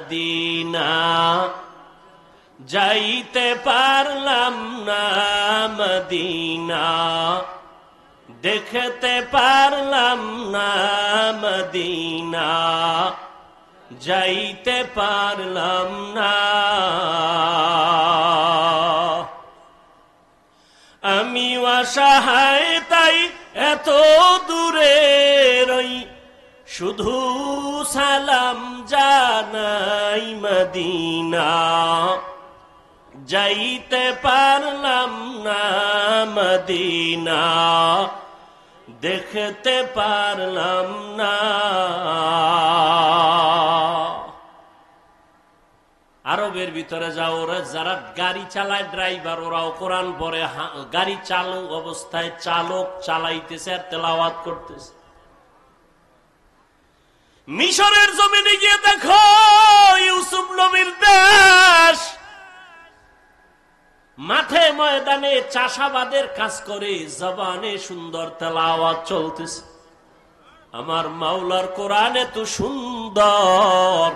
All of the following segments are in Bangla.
মদিনা যাইতে পারলাম না, মদিনা দেখতে পারলাম না, মদিনা যাইতে পারলাম না। আমি অসহায় তাই এত দূরে রই, শুধু সালাম জানাই, মদিনা যাইতে পারলাম না, মদিনা দেখতে পারলাম না। আরবের ভিতরে যাও, ওরা যারা গাড়ি চালায় ড্রাইভার, ওরাও কোরআন পড়ে, গাড়ি চালু অবস্থায় চালক চালাইতেছে আর তেলাওয়াত করতেছে। মিশরের জমিনে গিয়ে দেখো, ইউসুফ নবীর দেশ, মাঠে ময়দানে চাষাবাদের কাজ করে, জবানে সুন্দর তেলাওয়াত চলতেছে। আমার মাওলার কোরআন এত সুন্দর,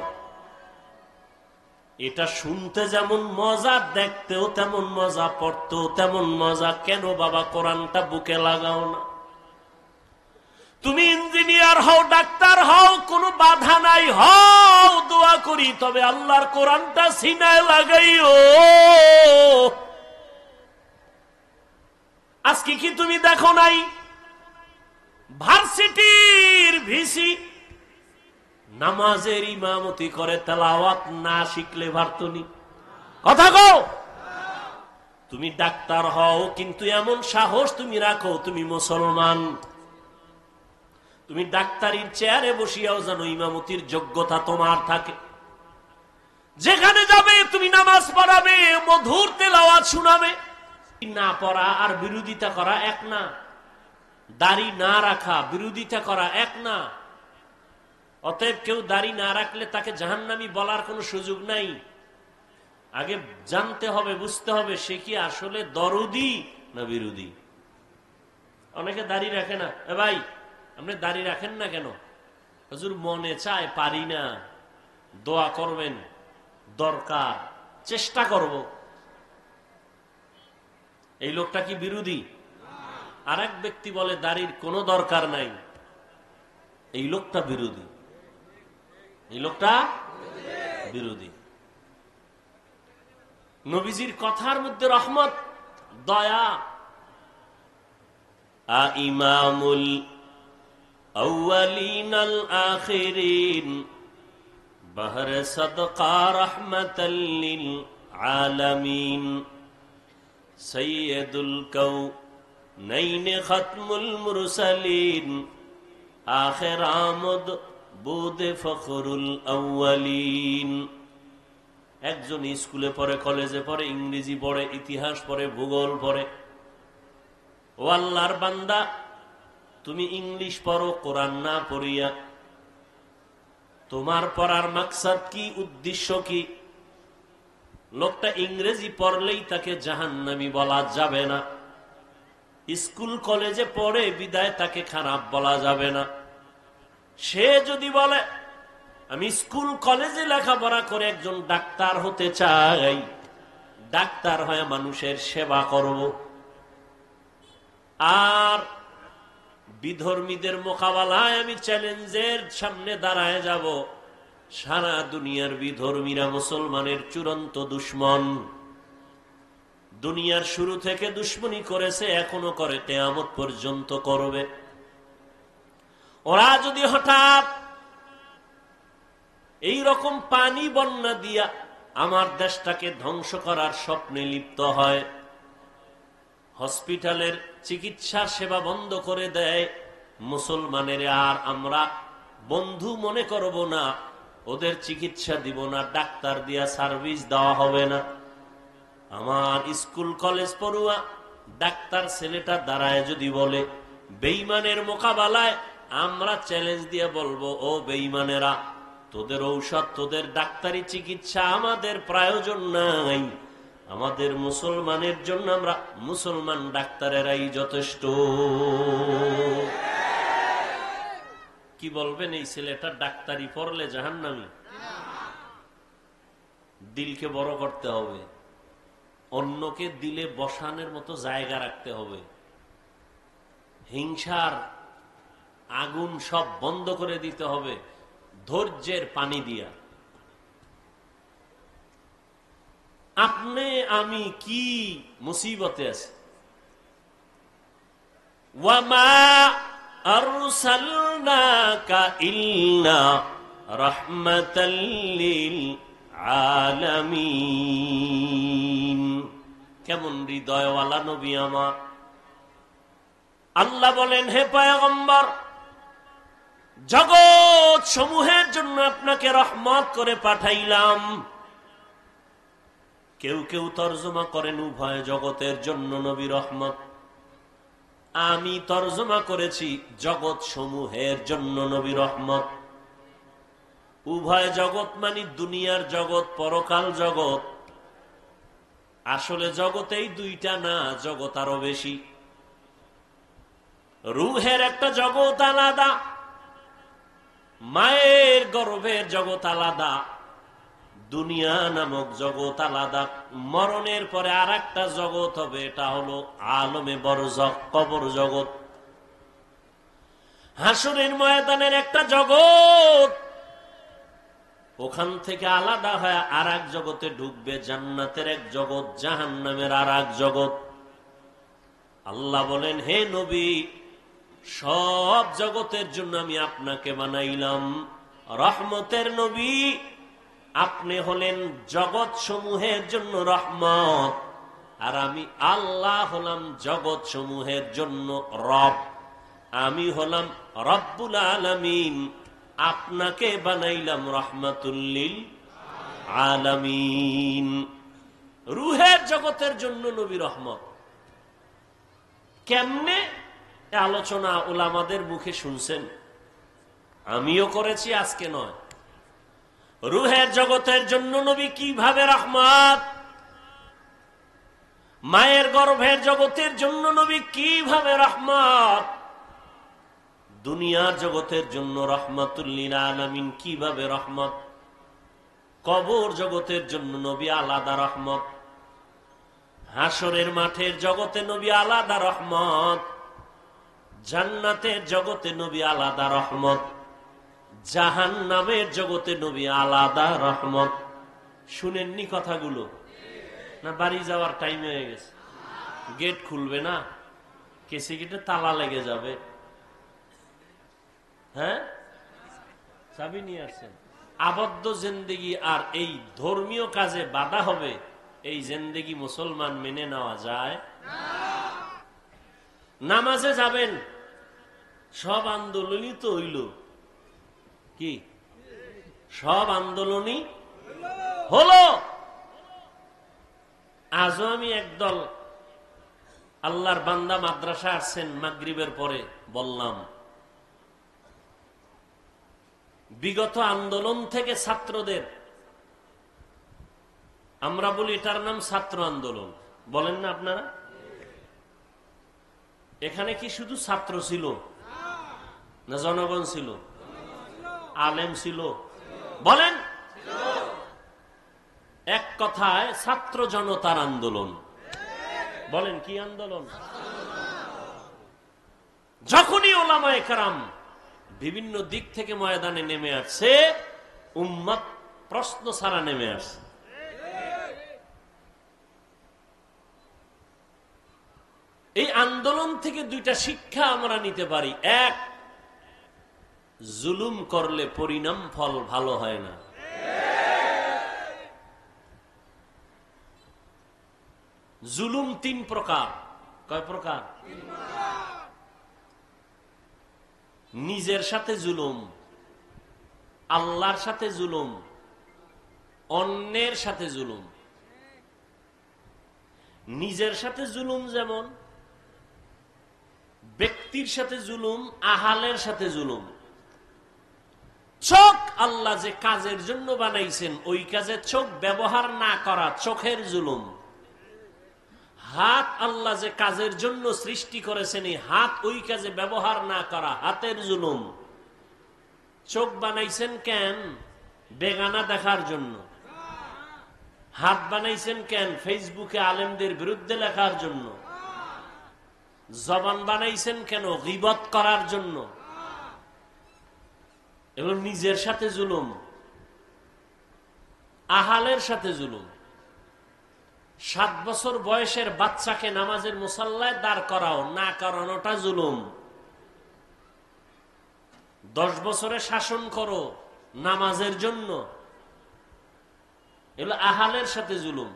এটা শুনতে যেমন মজা, দেখতেও তেমন মজা, পড়তেও তেমন মজা। কেন বাবা কোরআনটা বুকে লাগাও না? তুমি ইঞ্জিনিয়ার হও, ডাক্তার হও, কোনো বাধা নাই, হও, দোয়া করি, তবে আল্লাহর কোরআনটা সিনায় লাগাইও। আজকে কি তুমি দেখো নাই ভার্সিটির ভিসি নামাজের ইমামতি করে, তেলাওয়াত না শিখলে পারতনি? কথা কও। তুমি ডাক্তার হও, কিন্তু এমন সাহস তুমি রাখো তুমি মুসলমান, তুমি ডাক্তারির চেয়ারে বসিয়াও জানো ইমামতির যোগ্যতা তোমার থাকে। যেখানে যাবে তুমি নামাজ পড়াবে, মধুর তেলাওয়াত শোনাবে। না পড়া আর বিরোধিতা করা এক না, দাড়ি না রাখা বিরোধিতা করা এক না। অতএব কেউ দাড়ি না রাখলে তাকে জাহান্নামী বলার কোনো সুযোগ নাই। আগে জানতে হবে, বুঝতে হবে সে কি আসলে দরদি না বিরোধী। অনেকে দাড়ি রাখে না। এ ভাই, আপনি দাড়ি রাখেন না কেন? হুজুর মনে চায়, পারি না। দোয়া করবেন, দরকার, চেষ্টা করব। এই লোকটা কি বিরোধী? আর এক ব্যক্তি বলে দাড়ির কোনো দরকার নাই, এই লোকটা বিরোধী। এই লোকটা বিরোধী। নবীজির কথার মধ্যে রহমত, দয়া। ইমামুল আউয়ালিন আল আখিরিন বাহরে সাদকা রাহমাতাল লিল আলামিন সাইয়্যিদুল কাউনাইন খাতমুল মুরসালিন আখির আমদ বুদে ফখরুল আউয়ালিন। একজন স্কুলে পড়ে, কলেজে পড়ে, ইংরেজি পড়ে, ইতিহাস পড়ে, ভূগোল পড়ে। ও আল্লাহর বান্দা, তুমি ইংলিশ পড়ো কোরআন না পড়িয়া, তোমার পড়ার মাকসাদ কি, উদ্দেশ্য কি? লোকটা ইংরেজি পড়লেই তাকে জাহান্নামী বলা যাবে না। স্কুল কলেজে পড়ে বিদায় তাকে খারাপ বলা যাবে না। সে যদি বলে আমি স্কুল কলেজে লেখাপড়া করে একজন ডাক্তার হতে চাই, ডাক্তার হয়ে মানুষের সেবা করব, আর বিধর্মীদের মোকাবেলায় আমি চ্যালেঞ্জের সামনে দাঁড়ায় যাব, সারা দুনিয়ার বিধর্মীরা মুসলমানের চূড়ান্ত দুশমন। দুনিয়ার শুরু থেকে দুশমনী করেছে, এখনো করে, কিয়ামত পর্যন্ত করবে। ওরা যদি হঠাৎ এই রকম পানি বন্যা দিয়া আমার দেশটাকে ধ্বংস করার স্বপ্নে লিপ্ত হয়, হসপিটালের চিকিৎসার সেবা বন্ধ করে দেয়, মুসলমানের আর আমরা বন্ধু মনে করব না, ওদের চিকিৎসা দিব না, ডাক্তার দিয়া সার্ভিস দেওয়া হবে না। আমার স্কুল কলেজ পড়ুয়া ডাক্তার ছেলেটা দাঁড়ায় যদি বলে, বেঈমানের মোকাবেলায় আমরা চ্যালেঞ্জ দিয়ে বলবো, ও বেঈমানেরা, তোদের ঔষধ, তোদের ডাক্তারি চিকিৎসা আমাদের প্রয়োজন নাই, আমাদের মুসলমানের জন্য আমরা মুসলমান ডাক্তারেরাই যথেষ্ট। কি বলবেন, এই ছেলেটা ডাক্তারি পড়লে জাহান্নামী? দিলকে বড় করতে হবে, অন্যকে দিলে বসানোর মতো জায়গা রাখতে হবে, হিংসার আগুন সব বন্ধ করে দিতে হবে ধৈর্যের পানি দিয়া। আপনি আমি কি মুসিবতে আছি, ওয়ামা আরসালনাকা ইল্লা রাহমাতাল লিল আলামিন। কেমন হৃদয়ওয়ালা নবী আমার। আল্লাহ বলেন, হে পয়গম্বর, জগৎ সমূহের জন্য আপনাকে রহমত করে পাঠাইলাম। কেউ কেউ তর্জমা করেন উভয় জগতের জন্য নবী রহমত। আমি তর্জমা করেছি জগৎ সমূহের জন্য নবী রহমত। উভয় জগৎ মানে দুনিয়ার জগৎ, পরকাল জগৎ। আসলে জগতেই দুইটা না, জগৎ আরো বেশি। রুহের একটা জগৎ আলাদা, মায়ের গর্ভের জগৎ আলাদা, দুনিয়া নামক জগৎ আলাদা। মরণের পরে আর একটা জগৎ হবে, এটা হলো আলমে বরজখ, কবর জগৎ। হাসরের ময়দানের একটা জগৎ, ওখান থেকে আলাদা হয়ে আর এক জগতে ঢুকবে, জান্নাতের এক জগৎ, জাহান্নামের আর এক জগৎ। আল্লাহ বলেন, হে নবী, সব জগতের জন্য আমি আপনাকে বানাইলাম রহমতের নবী। আপনি হলেন জগৎ সমূহের জন্য রহমত, আর আমি আল্লাহ হলাম জগৎ সমূহের জন্য রব। আমি হলাম রব্বুল আলামিন, আপনাকে বানাইলাম রহমাতুল লিল আলামিন। রুহের জগতের জন্য নবী রহমত। কেমনে আলোচনা উলামাদের মুখে শুনছেন, আমিও করেছি, আজকে নয়। রুহের জগতের জন্য নবী কিভাবে রহমত, মায়ের গর্ভের জগতের জন্য নবী কিভাবে রহমত, দুনিয়ার জগতের জন্য রহমাতুল লিল আলামিন কিভাবে রহমত, কবর জগতের জন্য নবী আলাদা রহমত, হাসরের মাঠের জগতে নবী আলাদা রহমত, জান্নাতের জগতে নবী আলাদা রহমত, জাহান্নামের জগতে নবী আলাদা রহমত। শুনেননি কথাগুলো? না বাড়ি যাওয়ার টাইম হয়ে গেছে? গেট খুলবে না, কেসে গেটে তালা লেগে যাবে। হ্যাঁ, চাবি নিয়ে আসছেন। আবদ্ধ জিন্দেগি আর এই ধর্মীয় কাজে বাধা হবে, এই জিন্দেগি মুসলমান মেনে নেওয়া যায়? নামাজে যাবেন, সব আন্দোলনই তো হইল কি? সব আন্দোলনই হলো। আজও আমি একদল আল্লাহর বান্দা মাদ্রাসা আসছেন মাগরিবের পরে, বললাম বিগত আন্দোলন থেকে ছাত্রদের, আমরা বলি এটার নাম ছাত্র আন্দোলন, বলেন না আপনারা? এখানে কি শুধু ছাত্র ছিল না জনগণ ছিল, আলেম ছিল? বলেন। এক কথায় ছাত্র জনতার আন্দোলন। বলেন কি আন্দোলন? যখনই ওলামায়ে কেরাম বিভিন্ন দিক থেকে ময়দানে নেমে আসছে, উম্মত প্রশ্ন ছাড়া নেমে আসছে। এই আন্দোলন থেকে দুইটা শিক্ষা আমরা নিতে পারি। এক, জুলুম করলে পরিণাম ফল ভালো হয় না। জুলুম তিন প্রকার। কয় প্রকার? নিজের সাথে জুলুম, আল্লাহর সাথে জুলুম, অন্যের সাথে জুলুম। নিজের সাথে জুলুম যেমন ব্যক্তির সাথে জুলুম, আহালের সাথে জুলুম। চোখ আল্লাহ যে কাজের জন্য বানাইছেন, ওই কাজে চোখ ব্যবহার না করা, চোখের জুলুম। হাত আল্লাহ যে কাজের জন্য সৃষ্টি করেছেন, এই হাত ওই কাজে ব্যবহার না করা, হাতের জুলুম। চোখ বানাইছেন কেন? বেগানা দেখার জন্য। হাত বানাইছেন কেন? ফেসবুকে আলেমদের বিরুদ্ধে লেখার জন্য। জবান বানাইছেন কেন? গীবত করার জন্য। এগুলো নিজের সাথে জুলুম, আহালের সাথে জুলুম। 7 বছর বয়সের বাচ্চাকে নামাজের মুসাল্লায় দাঁড় করাও, না করানোটা জুলুম। 10 বছরে শাসন করো নামাজের জন্য, এগুলো আহালের সাথে জুলুম।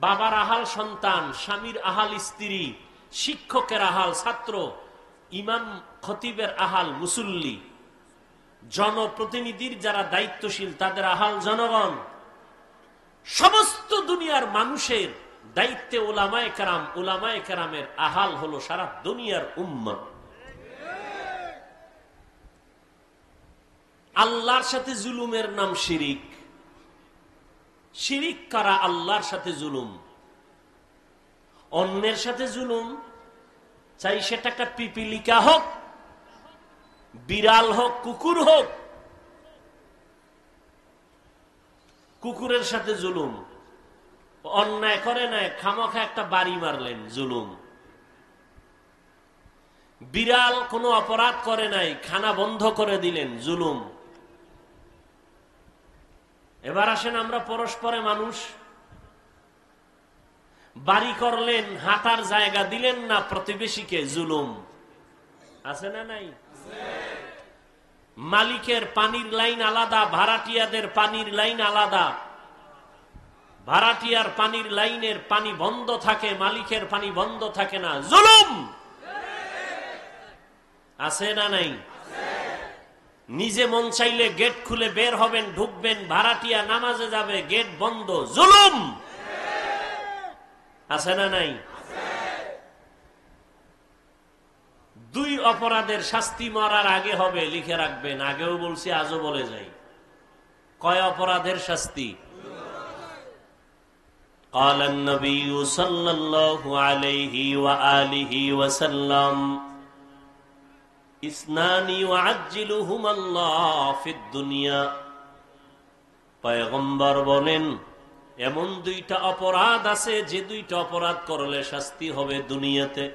বাবার আহাল সন্তান, স্বামীর আহাল স্ত্রী, শিক্ষকের আহাল ছাত্র, ইমাম খতিবের আহাল মুসল্লি, জনপ্রতিনিধির যারা দায়িত্বশীল তাদের আহাল জনগণ, সমস্ত দুনিয়ার মানুষের দায়িত্বে উলামায়ে কেরাম, উলামায়ে কেরামের আহাল হলো সারা দুনিয়ার উম্মত। আল্লাহর সাথে জুলুমের নাম শিরিক। শিরিক করা আল্লাহর সাথে জুলুম। অন্যের সাথে জুলুম, চাই সেটা একটা পিপিলিকা হোক, বিড়াল হোক, কুকুর হোক। কুকুরের সাথে জুলুম, অন্যায় করে নাই, খামোখা একটা বাড়ি মারলেন, জুলুম। বিড়াল কোনো অপরাধ করে নাই, খানা বন্ধ করে দিলেন, জুলুম। এবার আসেন আমরা পরস্পরে মানুষ, বাড়ি করলেন, হাঁটার জায়গা দিলেন না প্রতিবেশীকে, জুলুম। আছে না নাই? মালিকের পানির লাইন আলাদা, ভাড়াটিয়াদের পানির লাইন আলাদা। ভাড়াটিয়ার পানির লাইনের পানি বন্ধ থাকে, মালিকের পানি বন্ধ থাকে না, জুলুম। আছে না নাই? নিজে মন চাইলে গেট খুলে বের হবেন, ঢুকবেন, ভাড়াটিয়া নামাজে যাবে, গেট বন্ধ, জুলুম। আছে না নাই? দুই অপরাধের শাস্তি মরার আগে হবে, লিখে রাখবেন। আগেও বলছি, আজও বলে যাই। কয় অপরাধের শাস্তি? قال النبي صلى الله عليه وآله وسلم اثنان يعجلهما الله في الدنيا। পয়গম্বর বলেন, এমন দুইটা অপরাধ আছে যে দুইটা অপরাধ করলে শাস্তি হবে দুনিয়াতে।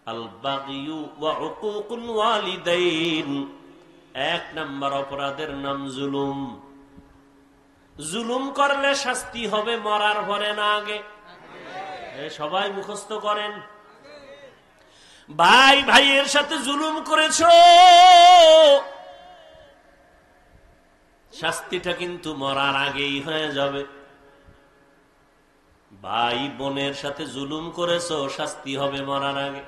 আল বাগিয়ু ওয়া উকুকুল ওয়ালিদাইন। 1 নম্বর অপরাধের নাম জুলুম। জুলুম করলে শাস্তি হবে মরার পরে, না আগে? সবাই মুখস্থ করেন। ভাই ভাইয়ের সাথে জুলুম করেছো, শাস্তিটা কিন্তু মরার আগেই হয়ে যাবে। ভাই বোনের সাথে জুলুম করেছো, শাস্তি হবে মরার আগে।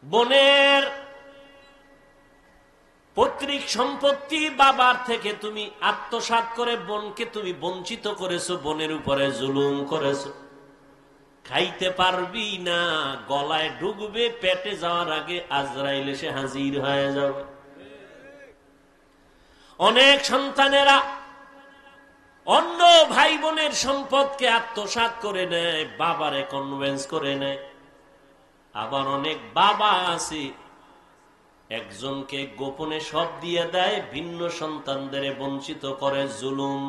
বোনের পৈতৃক সম্পত্তি বাবার থেকে তুমি আত্মসাৎ করে বোনকে তুমি বঞ্চিত করেছো, বোনের উপরে জুলুম করেছো। খাইতে পারবি না, গলায় ঢুকবে, পেটে যাওয়ার আগে আজরাইল এসে হাজির হয়ে যাবে। অনেক সন্তানেরা অন্য ভাই বোনের সম্পদকে আত্মসাৎ করে নেয়, বাবারে কনভিন্স করে নেয়। আবার অনেক বাবা আছে একজনকে গোপনে সব দিয়ে দেয়, ভিন্ন সন্তানদের বঞ্চিত করে, জুলুম।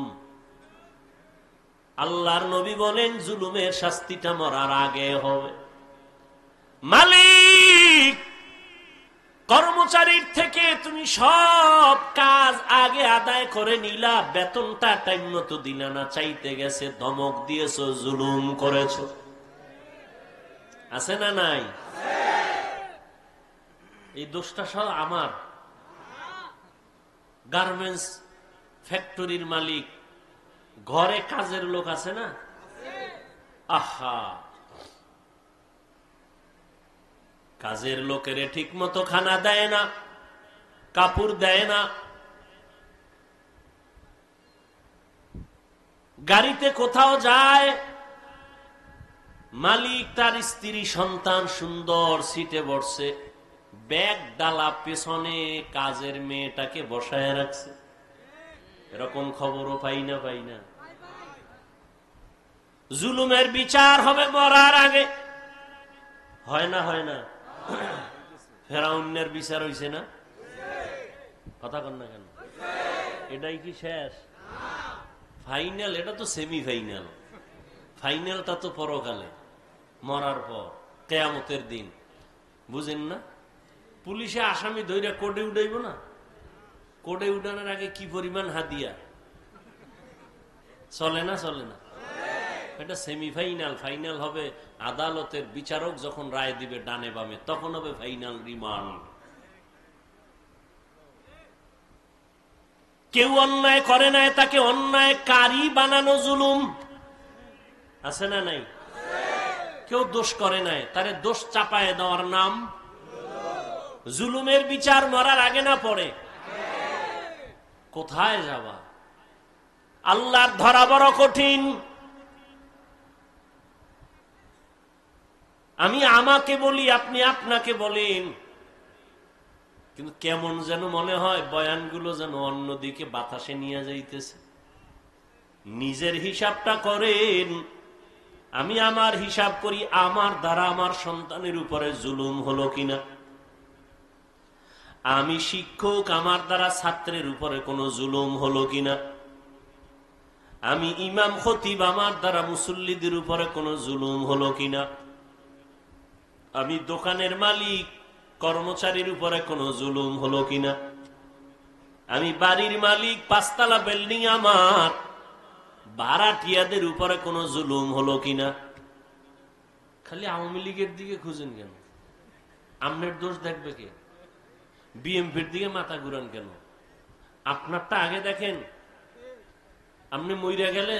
আল্লাহর নবী বলেন, জুলুমের শাস্তিটা মরার আগে হবে। মালিক কর্মচারীর থেকে তুমি সব কাজ আগে আদায় করে নিলা, বেতনটা টাইম মতো দিলা না, চাইতে গেছে ধমক দিয়েছো, জুলুম করেছো। আছে না নাই? এই দোষটা সব আমার। গার্মেন্টস ফ্যাক্টরির মালিক, ঘরে কাজের লোক আছে না? আহা, কাজের লোকের ঠিক মতো খানা দেয় না, কাপড় দেয় না, গাড়িতে কোথাও যায়, মালিক তার স্ত্রী সন্তান সুন্দর সিটে বসছে, ব্যাগ ডালা পেছনে কাজের মেয়েটাকে বসায় রাখছে। এরকম খবরও পাই না, পাই না? জুলুমের বিচার হবে মরার আগে। হয় না? হয় না? ফেরাউনের বিচার হইছে না? কথা কন না কেন? এটাই কি শেষ? ফাইনাল এটা তো সেমিফাইনাল, ফাইনালটা তো পরকালে, মরার পর কিয়ামতের দিন। বুঝেন না? পুলিশে আসামি ধইরা কোর্টে উঠাইব না? কোর্টে উঠানোর আগে কি পরিমাণ হাদিয়া চলে না? চলে না? এটা সেমিফাইনাল। ফাইনাল হবে আদালতের বিচারক যখন রায় দিবে ডানে বামে, তখন হবে ফাইনাল রিমান্ড। কেউ অন্যায় করে নাই, তাকে অন্যায়কারী বানানো জুলুম। আছে না নাই? কেউ দোষ করে নাই, তারে দোষ চাপায় দেওয়ার নাম জুলুমের বিচার মরার আগে না পড়ে? কোথায় যাবা? আল্লাহর ধরা বড় কঠিন। আমি আমাকে বলি, আপনি আপনাকে বলেন, কিন্তু কেমন যেন মনে হয় বয়ানগুলো যেন অন্যদিকে বাতাসে নিয়ে যাইতেছে। নিজের হিসাবটা করেন। আমি আমার হিসাব করি, আমার দ্বারা আমার সন্তানের উপরে জুলুম হলো কিনা। আমি শিক্ষক, আমার দ্বারা ছাত্রের উপরে কোনো জুলুম হলো কিনা। আমি ইমাম খতিব, আমার দ্বারা মুসল্লিদের উপরে কোনো জুলুম হলো কিনা। আমি দোকানের মালিক, কর্মচারীর উপরে কোনো জুলুম হলো কিনা। আমি বাড়ির মালিক, 5 তলা বিল্ডিং আমার, ভাড়াটিয়াদের উপরে কোনো জুলুম হলো কিনা। খালি আওয়ামী লীগের দিকে খুঁজেন কেন? আপনার দোষ দেখবে কে? বিএমপির দিকে মাথা ঘুরান কেন? আপনারটা আগে দেখেন। আপনি মইরা গেলে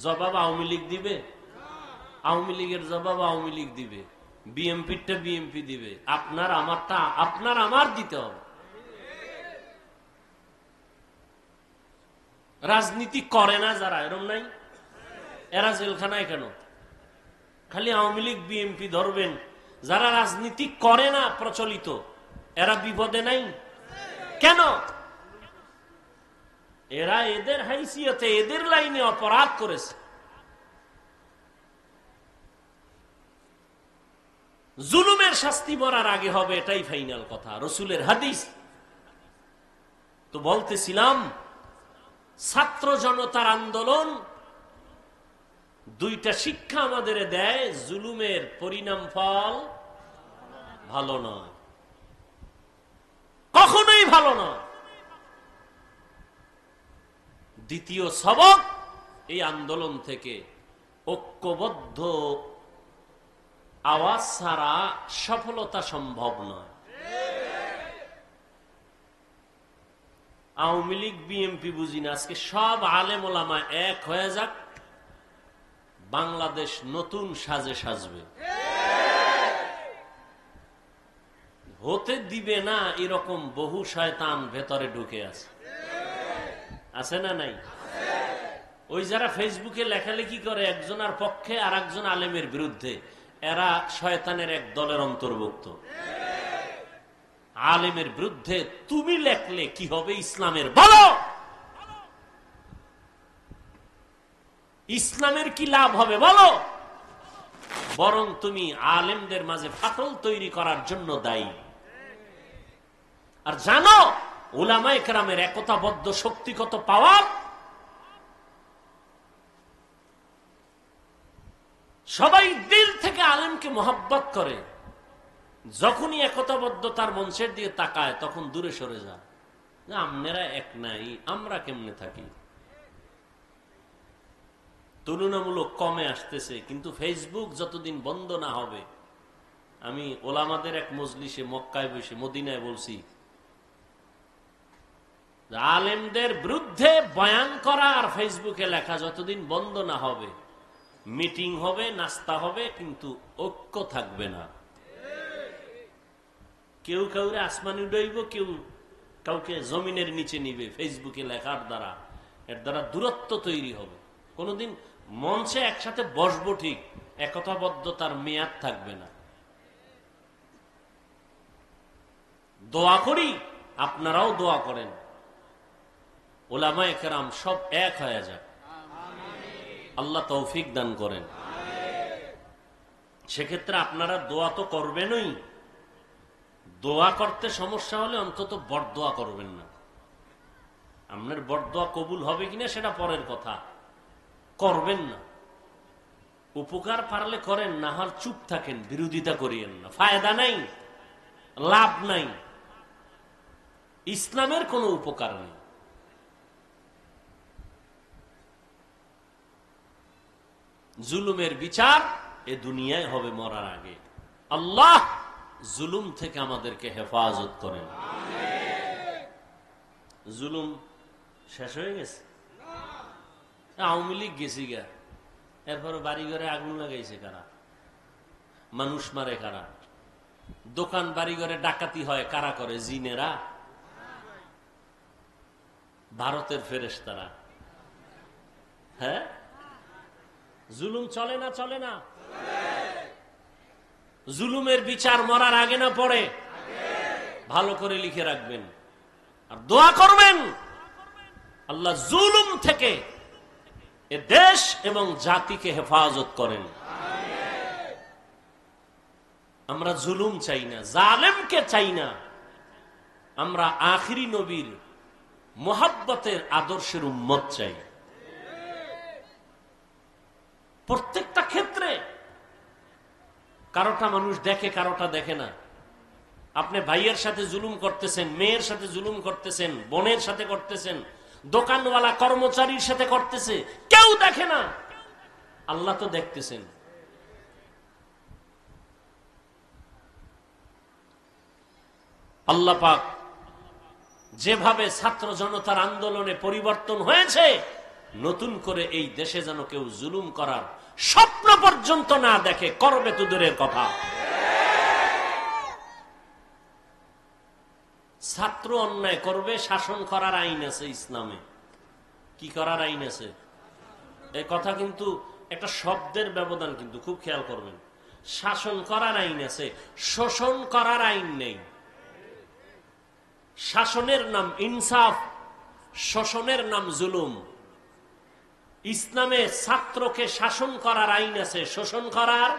জবাব আওয়ামী লীগ দিবে, আওয়ামী লীগের জবাব আওয়ামী লীগ দিবে, বিএমপিরটা বিএমপি দিবে। আপনার আমারটা আপনার আমার দিতে হবে। রাজনীতি করে না যারা, এরম নাই? এরা জেলখানায় কেন? খালি আওয়ামী লীগ বিএমপি ধরবেন। যারা রাজনীতি করে না প্রচলিত, এরা বিপদে নাই কেন? এরা এদের হাইসিয়তে, এদের লাইনে অপরাধ করেছে। জুলুমের শাস্তি মরার আগে হবে, এটাই ফাইনাল কথা, রসুলের হাদিস। তো বলতেছিলাম, ছাত্র জনতার আন্দোলন 2টা শিক্ষা আমাদের দেয়। জুলুমের পরিণাম ফল ভালো নয়, কখনোই ভালো নয়। দ্বিতীয় সবক, এই আন্দোলন থেকে ঐক্যবদ্ধ আওয়াজ ছাড়া সফলতা সম্ভব নয়। আওয়ামী লীগ বিএমপি বুঝি না, আজকে সব আলেম ওলামা এক হয়ে যাক, বাংলাদেশ নতুন সাজে সাজবে। হতে দিবে না এরকম বহু শয়তান ভেতরে ঢুকে আছে। আছে না নাই? ওই যারা ফেসবুকে লেখালেখি করে একজনের পক্ষে আর একজন আলেমের বিরুদ্ধে, এরা শয়তানের এক দলের অন্তর্ভুক্ত। আলেমের বিরুদ্ধে তুমি লেখলে কি হবে ইসলামের? বলো, ইসলামের কি লাভ হবে বলো? বরং তুমি আলেমদের মাঝে ফাটল তৈরি করার জন্য দায়ী। আর জানো উলামায়ে কেরামের একতাবদ্ধ শক্তি কত পাওয়ার। সবাই দিল থেকে আলেমকে মহব্বত করে। যখনই একতাবদ্ধতার মঞ্চের দিকে তাকায়, তখন দূরে সরে যায়। আপনারা এক নাই, আমরা কেমনে থাকি? তুলনামূলক কমে আসতেছে, কিন্তু ফেসবুক যতদিন বন্ধ না হবে। আমি ওলামাদের এক মজলিসে মক্কায় বসে মদিনায় বলছি, আলেমদের বিরুদ্ধে বয়ান করা আর ফেসবুকে লেখা যতদিন বন্ধ না হবে, মিটিং হবে, নাস্তা হবে, কিন্তু ঐক্য থাকবে না। কেউ কাউরে আসমানে উড়াইব, কেউ কাউকে জমিনের নিচে নিবে ফেসবুকে লেখার দ্বারা। এর দ্বারা দূরত্ব তৈরি হবে। কোনদিন মঞ্চে একসাথে বসবো ঠিক, একতাবদ্ধতার মেয়াদ থাকবে না। দোয়া করি, আপনারাও দোয়া করেন, উলামায়ে কেরাম সব এক হয়ে যাক। আল্লাহ তৌফিক দান করেন। সেক্ষেত্রে আপনারা দোয়া তো করবেনই। দোয়া করতে সমস্যা হলে অন্তত বরদোয়া করবেন না। আপনার বরদোয়া কবুল হবে কিনা সেটা পরের কথা, করবেন না। উপকার পারলে করেন, না হলে চুপ থাকেন, বিরোধিতা করিয়েন না, ফায়দা নাই, লাভ নাই, ইসলামের কোনো উপকার নেই। জুলুমের বিচার এ দুনিয়ায় হবে মরার আগে। আল্লাহ জুলুম থেকে আমাদেরকে হেফাজত করেন। জুলুম শেষ হয়ে গেছে? আওয়ামী লীগ গেছি গা, এরপরে বাড়ি ঘরে আগুন লাগাইছে কারা? মানুষ মারে কারা? দোকান বাড়ি ঘরে ডাকাতি হয় কারা করে? জিনেরা, ভারতের ফেরেশতারা। হ্যাঁ, জুলুম চলে না? চলে না? জুলুমের বিচার মরার আগে না পরে? ভালো করে লিখে রাখবেন আর দোয়া করবেন, আল্লাহ জুলুম থেকে এ দেশ এবং জাতিকে হেফাজত করেন। আমরা জুলুম চাই না, জালেমকে চাই না, আমরা আখিরি নবীর মুহাব্বতের আদর্শের উম্মত চাই। প্রত্যেকটা ক্ষেত্রে কারোটা মানুষ দেখে, কারোটা দেখে না। আপনি ভাইয়ের সাথে জুলুম করতেছেন, মেয়ের সাথে জুলুম করতেছেন, বোনের সাথে করতেছেন, দোকানওয়ালা কর্মচারীর সাথে করতেছে, কেউ দেখে না, আল্লাহ তো দেখতেছেন। আল্লাহ পাক যেভাবে ছাত্র জনতার আন্দোলনে পরিবর্তন হয়েছে, নতুন করে এই দেশে যেন কেউ জুলুম করার স্বপ্ন পর্যন্ত না দেখে, করবে তো দূরের কথা। ছাত্র অন্যায় করবে, শাসন করার আইন আছে ইসলামে। কি করার আইন আছে? এই কথা কিন্তু একটা শব্দের ব্যবধান, কিন্তু খুব খেয়াল করবেন। শাসন করার আইন আছে, শোষণ করার আইন নেই। শাসনের নাম ইনসাফ, শোষণের নাম জুলুম। ইসলামে ছাত্রকে শাসন করার আইন আছে, শোষণ করার।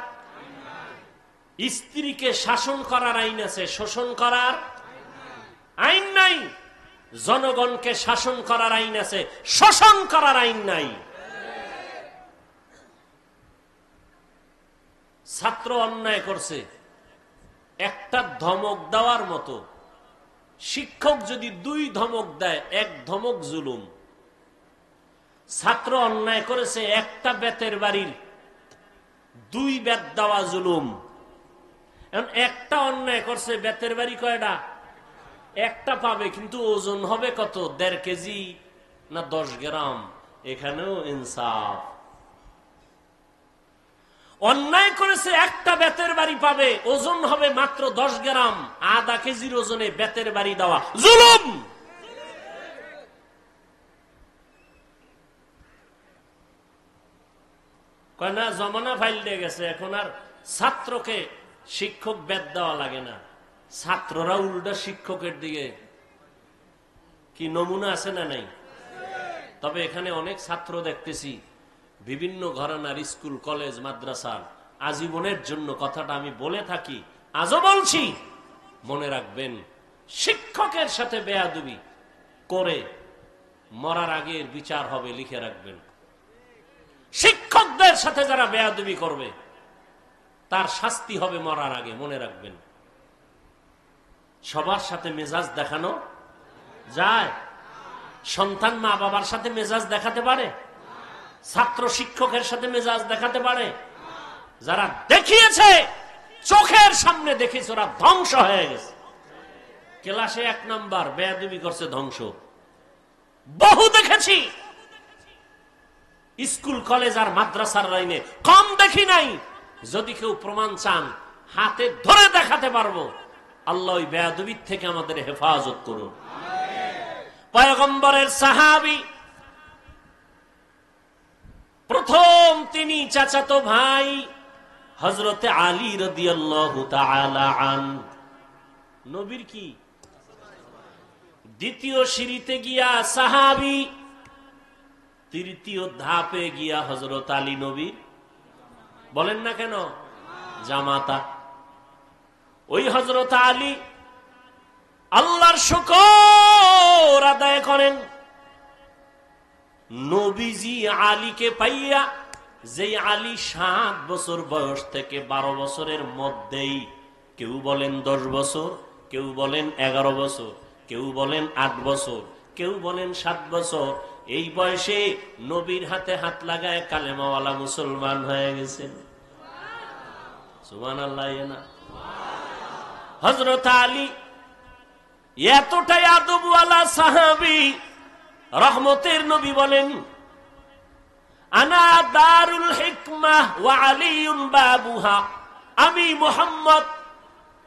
স্ত্রীকে শাসন করার আইন আছে, শোষণ করার আইন নাই। জনগণকে শাসন করার আইন আছে, শোষণ করার আইন নাই। ছাত্র অন্যায় করছে, একটা ধমক দেওয়ার মতো। শিক্ষক যদি 2 ধমক দেয়, 1 ধমক জুলুম। ছাত্র অন্যায় করেছে, একটা বেতের বাড়ির 2 বেত দেওয়া জুলুম। এখন একটা অন্যায় করছে, বেতের বাড়ি কয়টা? একটা পাবে, কিন্তু ওজন হবে কত? 1.5 কেজি না 10 গ্রাম? এখানেও ইনসাফ। অন্যায় করেছে, একটা বেতের বাড়ি পাবে, ওজন হবে মাত্র 10 গ্রাম, আধা কেজির ওজনে বেতের বাড়ি দেওয়া জুলুম। কয় না, জমানা ফাইলে গেছে, এখন আর ছাত্রকে শিক্ষক বেত দেওয়া লাগে না। ছাত্ররা উল্টা শিক্ষকের দিকে। কি নমুনা আছে না নাই? তবে এখানে অনেক ছাত্র দেখতেছি বিভিন্ন ঘরানার স্কুল, কলেজ, মাদ্রাসার আজীবনের জন্য। কথাটা আমি বলে থাকি, আজও বলছি, মনে রাখবেন, শিক্ষকের সাথে বেয়াদবি করে মরার আগের বিচার হবে, লিখে রাখবেন। শিক্ষকদের সাথে যারা বেয়াদবি করবে তার শাস্তি হবে মরার আগে, মনে রাখবেন। সবার সাথে মেজাজ দেখানো যায়? সন্তান মা বাবার সাথে মেজাজ দেখাতে পারে? ছাত্র শিক্ষকের সাথে মেজাজ দেখাতে পারে? যারা দেখিয়েছে, চোখের সামনে দেখেছে, ওরা ধ্বংস হয়ে গেছে। ক্লাসে 1 নাম্বার, বেয়াদবি করছে, ধ্বংস। বহু দেখেছি। স্কুল, কলেজ আর মাদ্রাসার লাইনে কম দেখি নাই। যদি কেউ প্রমাণ চান, হাতে ধরে দেখাতে পারবো। আল্লাহ ওই বেয়াদবির থেকে আমাদের হেফাজত করুন। পয়গম্বরের সাহাবী, প্রথম তিনি চাচাতো ভাই হযরতে আলী রাদিয়াল্লাহু তাআলা আনহু, নবীর কি দ্বিতীয় সিঁড়িতে গিয়া সাহাবী, তৃতীয় ধাপে গিয়া হযরত আলী নবী। বলেন না কেন? জামাতা। ওই হযরত আলী আল্লাহর শুকর আদায় করেন, নবীজি আলীকে পাইয়া, যেই আলী 7 বছর বয়স থেকে 12 বছরের মধ্যেই, কেউ বলেন 10 বছর, কেউ বলেন 11 বছর, কেউ বলেন 8 বছর, কেউ বলেন 7 বছর, এই বয়সে নবীর হাতে হাত লাগায় কালেমাওয়ালা মুসলমান হয়ে গেছেন। সুবহানাল্লাহ। না হযরত আলী এতটাই আদবওয়ালা সাহাবী, রহমতের নবী বলেন, আনা দারুল হিকমাহ ওয়া আলীউন বাবুহা, আমি মুহাম্মদ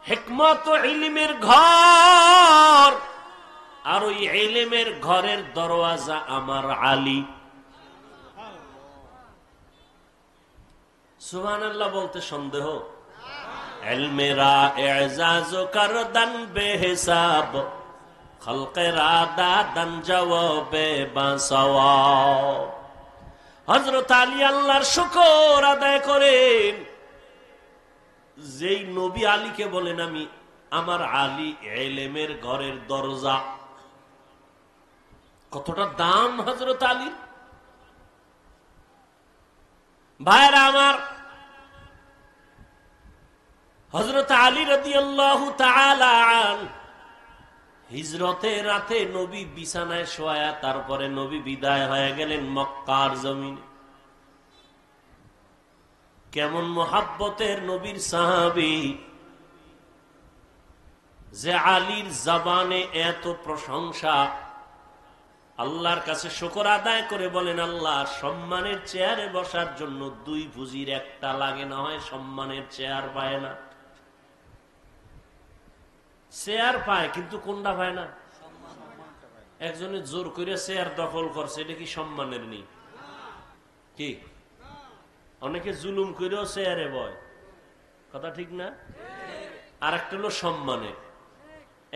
হিকমত ও ইলমের ঘর, আর ওই ইলমের ঘরের দরওয়াজা আমার আলী। সুবহানাল্লাহ বলতে সন্দেহ? ইলমেরা ইজাজ করদান বেহিসাব, খলকেরা দাদান জওয়াবে বাসওয়াব। হযরত আলী আল্লাহর শুকর আদায় করেন, যেই নবী আলীকে বলেন আমি, আমার আলী ইলমের ঘরের দরজা। কতটা দাম হযরত আলীর। ভাইরা আমার, হযরত আলী রাদিয়াল্লাহু তাআলা আনহু হিজরতের রাতে নবী বিছানায় শোয়া, তারপরে নবী বিদায় হয়ে গেলেন মক্কার জমিনে। কেমন মোহাব্বতের নবীর সাহাবী, যে আলীর জবানে এত প্রশংসা, আল্লাহর কাছে শুকর আদায় করে বলেন, আল্লাহ সম্মানের চেয়ারে বসার জন্য 2 পুঁজির একটা লাগে, না হয় সম্মানের চেয়ার পায় না। চেয়ার পায় কিন্তু কোনটা পায় না? একজনে জোর করে চেয়ার দখল করছে, এটা কি সম্মানের নেই? কি অনেকে জুলুম করেও চেয়ারে বয়, কথা ঠিক না? আর একটা হলো সম্মানের।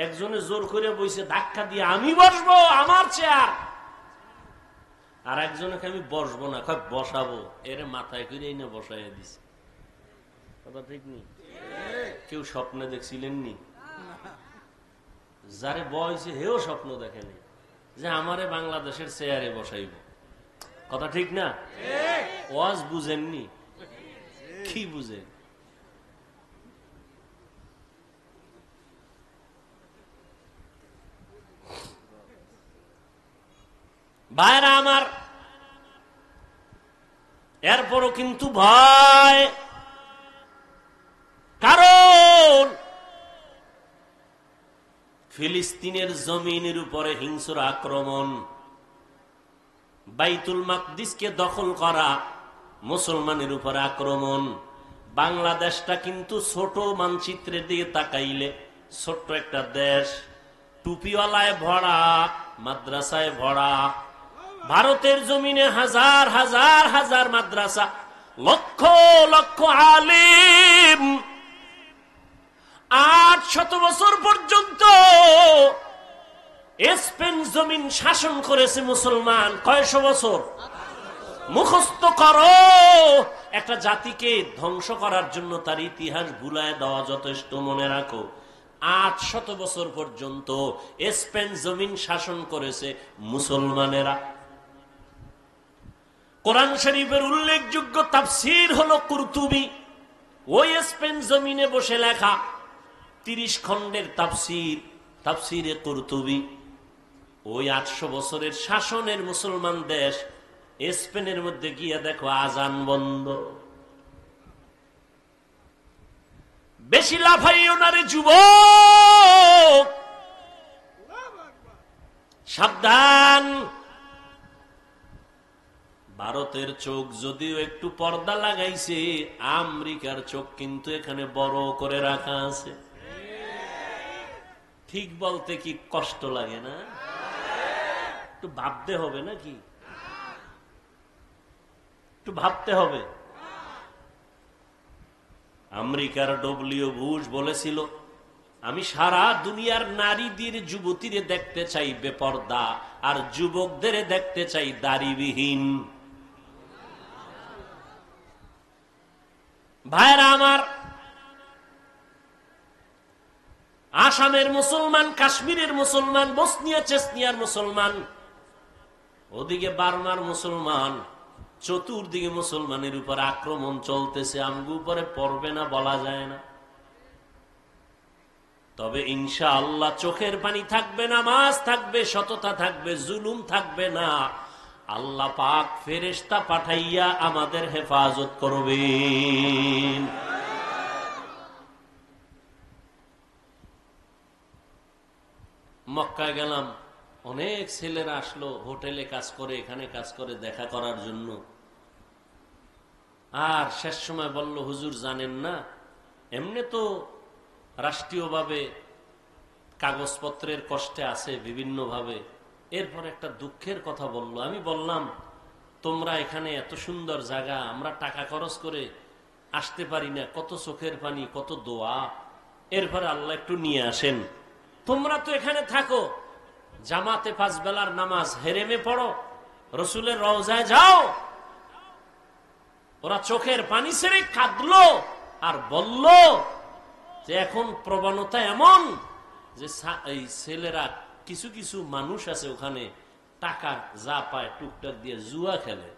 একজনে জোর করে বইছে ধাক্কা দিয়ে, আমি বসবো, আমার চেয়ার। আর একজনকে আমি বসবো না, কয় বসাবো, এর মাথায় করে না বসাইয়া দিছে, কথা ঠিক নেই? কেউ স্বপ্নে দেখছিলেন নি? যারে বয়সে হেও স্বপ্ন দেখেনি যে আমারে বাংলাদেশের চেয়ারে বসাইব, কথা ঠিক না? ওয়াজ বুঝেননি? কি বুঝেন? ভাইরা আমার, এরপরও কিন্তু ভয়, কারণ ফিলিস্তিনের জমিনের উপরে হিংস্র আক্রমণ, বাইতুল মাকদিসকে দখল করা, মুসলমানের উপরে আক্রমণ। বাংলাদেশটা কিন্তু ছোট, মানচিত্রের দিকে তাকাইলে ছোট্ট একটা দেশ, টুপিওয়ালায় ভরা, মাদ্রাসায় ভরা। ভারতের জমিনে হাজার হাজার হাজার মাদ্রাসা, লক্ষ লক্ষ আলিম। 800 বছর পর্যন্ত স্পেন জমিন শাসন করেছে মুসলমান। কয়শো বছর? মুখস্থ করো। একটা জাতিকে ধ্বংস করার জন্য তার ইতিহাস ভুলায় দেওয়া যথেষ্ট। মনে রাখো, 800 বছর পর্যন্ত স্পেন জমিন শাসন করেছে মুসলমানেরা। কোরআন শরীফের উল্লেখযোগ্য তাফসীর হলো কুরতুবী। ওই স্পেন জমিনে বসে লেখা 30 খণ্ডের তাফসীর, তাফসীরে কুরতুবী। ওই 800 বছরের শাসনের মুসলমান দেশ স্পেনের মধ্যে গিয়ে দেখো আজান বন্ধ। বেশি লাফাইও না রে যুবক, সাবধান। ভারতের চোখ যদিও একটু পর্দা লাগাইছে, আমেরিকার চোখ কিন্তু এখানে বড় করে রাখা আছে। ঠিক বলতে কি কষ্ট লাগে না? একটু ভাবতে হবে নাকি? একটু ভাবতে হবে। আমেরিকার ডব্লিউ বুশ বলেছিল, আমি সারা দুনিয়ার নারীদের, যুবতীদের দেখতে চাই বেপর্দা, আর যুবকদের দেখতে চাই দাড়িবিহীন। ভাইরা আমার, আসামের মুসলমান, কাশ্মীরের মুসলমান, বসনিয়া চেচনিয়ার মুসলমান, ওদিকে বার্মার মুসলমান, চতুর্দিকে মুসলমানের উপর আক্রমণ চলতেছে। আমগু উপরে পড়বে না বলা যায় না, তবে ইনশাআল্লাহ চোখের পানি থাকবে, নামাজ থাকবে, সততা থাকবে, জুলুম থাকবে না। আল্লাহ পাক ফেরেশতা পাঠাইয়া আমাদের হেফাজত করবেন। মক্কায় গেলাম, অনেক ছেলেরা আসলো, হোটেলে কাজ করে, এখানে কাজ করে, দেখা করার জন্য। আর শেষ সময় বলল, হুজুর জানেন না, এমনি তো রাষ্ট্রীয়ভাবে কাগজপত্রের কষ্টে আছে বিভিন্নভাবে। এরপর একটা দুঃখের কথা বলল। আমি বললাম, তোমরা এখানে এত সুন্দর জায়গা, আমরা টাকা খরচ করে আসতে পারি না, কত চোখের পানি, কত দোয়া, এরপরে আল্লাহ একটু নিয়ে আসেন। তোমরা তো এখানে থাকো, জামাতে 5 বেলার নামাজ হেরেমে পড়ো, রসুলের রওজায় যাও। ওরা চোখের পানি ছেড়ে কাঁদলো আর বলল যে এখন প্রবণতা এমন যে এই ছেলেরা, কিছু কিছু মানুষ আছে ওখানে, টাকা যা পায় টুকটাক দিয়ে জুয়া খেলে।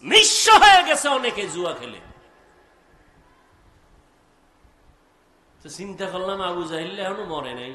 নিঃস্ব হয়ে গেছে অনেকে জুয়া খেলে। তো চিন্তা করলাম, আবু জাহিল এখনো মরে নাই।